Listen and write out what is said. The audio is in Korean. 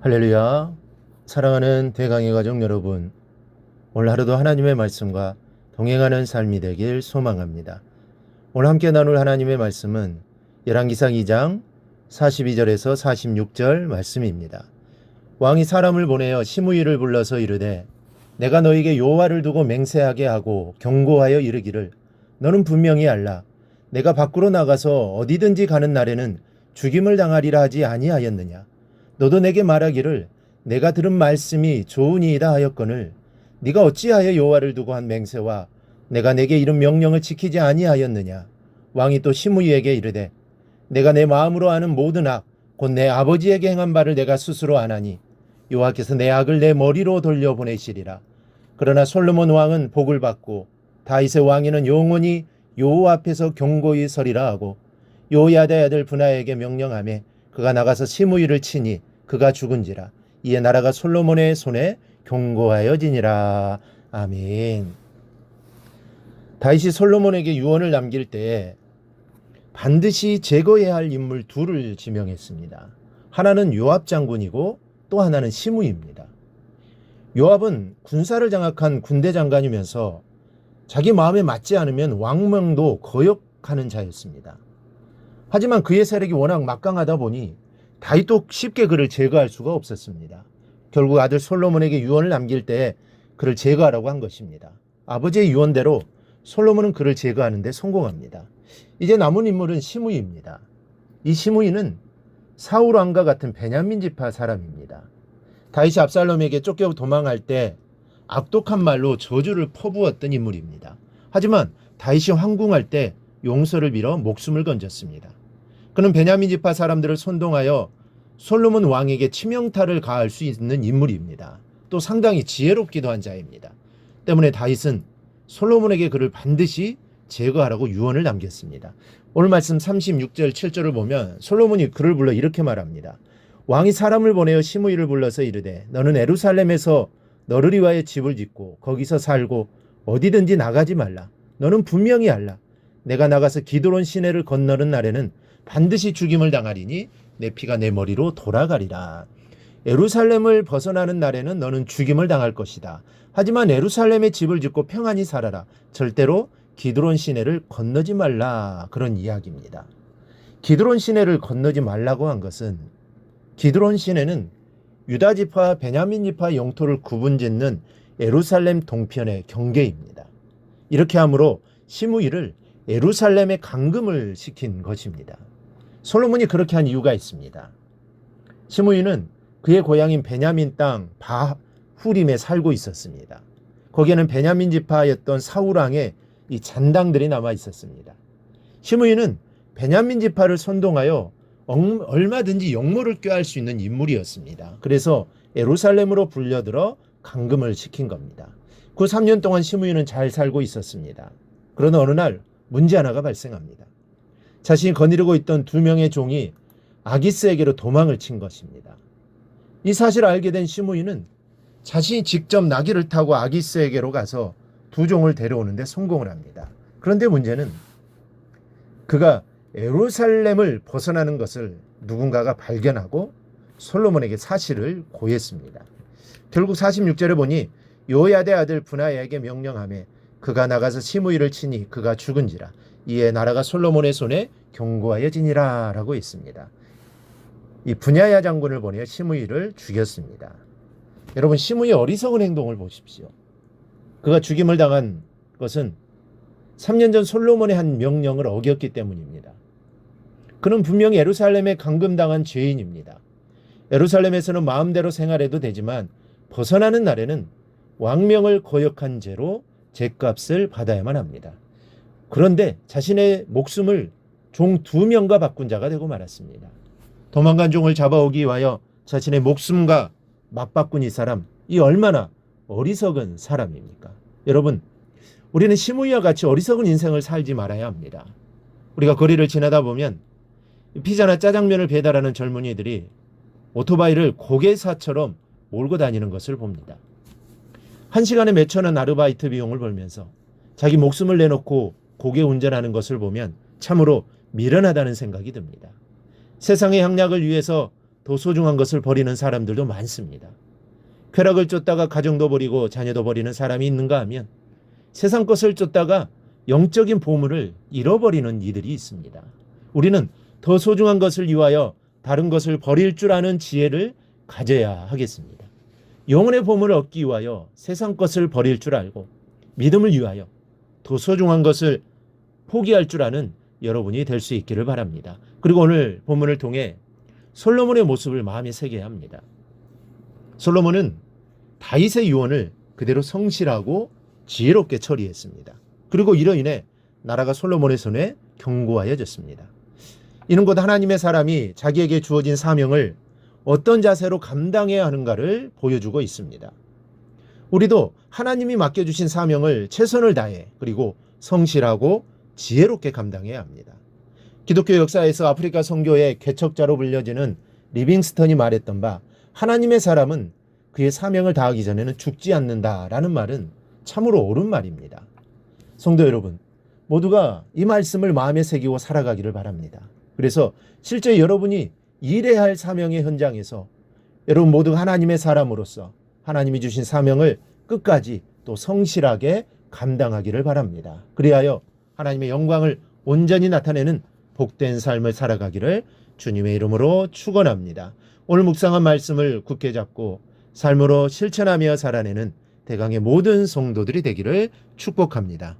할렐루야. 사랑하는 대강의 가족 여러분, 오늘 하루도 하나님의 말씀과 동행하는 삶이 되길 소망합니다. 오늘 함께 나눌 하나님의 말씀은 열왕기상 2장 42절에서 46절 말씀입니다. 왕이 사람을 보내어 시므이를 불러서 이르되 내가 너에게 여호와를 두고 맹세하게 하고 경고하여 이르기를 너는 분명히 알라. 내가 밖으로 나가서 어디든지 가는 날에는 죽임을 당하리라 하지 아니하였느냐. 너도 내게 말하기를 내가 들은 말씀이 좋으니이다 하였거늘 네가 어찌하여 여호와를 두고 한 맹세와 내가 내게 이른 명령을 지키지 아니하였느냐. 왕이 또 시므이에게 이르되 내가 내 마음으로 아는 모든 악 곧 내 아버지에게 행한 바를 내가 스스로 아나니 여호와께서 내 악을 내 머리로 돌려보내시리라. 그러나 솔로몬 왕은 복을 받고 다윗의 왕위는 영원히 여호와 앞에서 경고히 서리라 하고 여호야다의 아들 분하에게 명령하매 그가 나가서 시므이를 치니 그가 죽은지라. 이에 나라가 솔로몬의 손에 경고하여지니라. 아멘. 다윗이 솔로몬에게 유언을 남길 때 반드시 제거해야 할 인물 둘을 지명했습니다. 하나는 요압 장군이고 또 하나는 시므이입니다. 요압은 군사를 장악한 군대 장관이면서 자기 마음에 맞지 않으면 왕명도 거역하는 자였습니다. 하지만 그의 세력이 워낙 막강하다 보니 다윗도 쉽게 그를 제거할 수가 없었습니다. 결국 아들 솔로몬에게 유언을 남길 때 그를 제거하라고 한 것입니다. 아버지의 유언대로 솔로몬은 그를 제거하는 데 성공합니다. 이제 남은 인물은 시므이입니다. 이 시므이는 사울 왕과 같은 베냐민 지파 사람입니다. 다윗이 압살롬에게 쫓겨 도망할 때 악독한 말로 저주를 퍼부었던 인물입니다. 하지만 다윗이 황궁할 때 용서를 빌어 목숨을 건졌습니다. 그는 베냐민 지파 사람들을 선동하여 솔로몬 왕에게 치명타를 가할 수 있는 인물입니다. 또 상당히 지혜롭기도 한 자입니다. 때문에 다윗은 솔로몬에게 그를 반드시 제거하라고 유언을 남겼습니다. 오늘 말씀 36절 7절을 보면 솔로몬이 그를 불러 이렇게 말합니다. 왕이 사람을 보내어 시므이를 불러서 이르되 너는 예루살렘에서 너를 위하여 집을 짓고 거기서 살고 어디든지 나가지 말라. 너는 분명히 알라. 내가 나가서 기드론 시내를 건너는 날에는 반드시 죽임을 당하리니 내 피가 내 머리로 돌아가리라. 예루살렘을 벗어나는 날에는 너는 죽임을 당할 것이다. 하지만 예루살렘에 집을 짓고 평안히 살아라. 절대로 기드론 시내를 건너지 말라. 그런 이야기입니다. 기드론 시내를 건너지 말라고 한 것은 기드론 시내는 유다 지파, 베냐민 지파 영토를 구분짓는 예루살렘 동편의 경계입니다. 이렇게 함으로 시므이를 예루살렘에 감금을 시킨 것입니다. 솔로몬이 그렇게 한 이유가 있습니다. 시므이는 그의 고향인 베냐민 땅 바후림에 살고 있었습니다. 거기에는 베냐민 지파였던 사울 왕의 이 잔당들이 남아 있었습니다. 시므이는 베냐민 지파를 선동하여 얼마든지 역모를 꾀할 수 있는 인물이었습니다. 그래서 예루살렘으로 불려들어 감금을 시킨 겁니다. 그 3년 동안 시므이는 잘 살고 있었습니다. 그러나 어느 날 문제 하나가 발생합니다. 자신이 거느리고 있던 2명의 종이 아기스에게로 도망을 친 것입니다. 이 사실을 알게 된 시므이는 자신이 직접 나귀를 타고 아기스에게로 가서 2종을 데려오는데 성공을 합니다. 그런데 문제는 그가 예루살렘을 벗어나는 것을 누군가가 발견하고 솔로몬에게 사실을 고했습니다. 결국 46절에 보니 여호야다의 아들 분하에게 명령하며 그가 나가서 시므이를 치니 그가 죽은지라. 이에 나라가 솔로몬의 손에 경고하여지니라 라고 있습니다. 이 분야야 장군을 보내어 시므이를 죽였습니다. 여러분, 시므이의 어리석은 행동을 보십시오. 그가 죽임을 당한 것은 3년 전 솔로몬의 한 명령을 어겼기 때문입니다. 그는 분명히 예루살렘에 감금당한 죄인입니다. 예루살렘에서는 마음대로 생활해도 되지만 벗어나는 날에는 왕명을 거역한 죄로 죗값을 받아야만 합니다. 그런데 자신의 목숨을 종 2명과 바꾼 자가 되고 말았습니다. 도망간 종을 잡아오기 위하여 자신의 목숨과 맞바꾼 이 사람, 이 얼마나 어리석은 사람입니까? 여러분, 우리는 시므이와 같이 어리석은 인생을 살지 말아야 합니다. 우리가 거리를 지나다 보면 피자나 짜장면을 배달하는 젊은이들이 오토바이를 고개사처럼 몰고 다니는 것을 봅니다. 1시간에 몇천 원 아르바이트 비용을 벌면서 자기 목숨을 내놓고 고개 운전하는 것을 보면 참으로 미련하다는 생각이 듭니다. 세상의 향락을 위해서 더 소중한 것을 버리는 사람들도 많습니다. 쾌락을 쫓다가 가정도 버리고 자녀도 버리는 사람이 있는가 하면 세상 것을 쫓다가 영적인 보물을 잃어버리는 이들이 있습니다. 우리는 더 소중한 것을 위하여 다른 것을 버릴 줄 아는 지혜를 가져야 하겠습니다. 영혼의 보물을 얻기 위하여 세상 것을 버릴 줄 알고 믿음을 위하여 더 소중한 것을 포기할 줄 아는 여러분이 될 수 있기를 바랍니다. 그리고 오늘 본문을 통해 솔로몬의 모습을 마음에 새겨야 합니다. 솔로몬은 다윗의 유언을 그대로 성실하고 지혜롭게 처리했습니다. 그리고 이로 인해 나라가 솔로몬의 손에 견고하여졌습니다. 이는 곧 하나님의 사람이 자기에게 주어진 사명을 어떤 자세로 감당해야 하는가를 보여주고 있습니다. 우리도 하나님이 맡겨주신 사명을 최선을 다해 그리고 성실하고 지혜롭게 감당해야 합니다. 기독교 역사에서 아프리카 선교의 개척자로 불려지는 리빙스턴이 말했던 바 하나님의 사람은 그의 사명을 다하기 전에는 죽지 않는다라는 말은 참으로 옳은 말입니다. 성도 여러분, 모두가 이 말씀을 마음에 새기고 살아가기를 바랍니다. 그래서 실제 여러분이 일해야 할 사명의 현장에서 여러분 모두가 하나님의 사람으로서 하나님이 주신 사명을 끝까지 또 성실하게 감당하기를 바랍니다. 그리하여 하나님의 영광을 온전히 나타내는 복된 삶을 살아가기를 주님의 이름으로 축원합니다. 오늘 묵상한 말씀을 굳게 잡고 삶으로 실천하며 살아내는 대강의 모든 성도들이 되기를 축복합니다.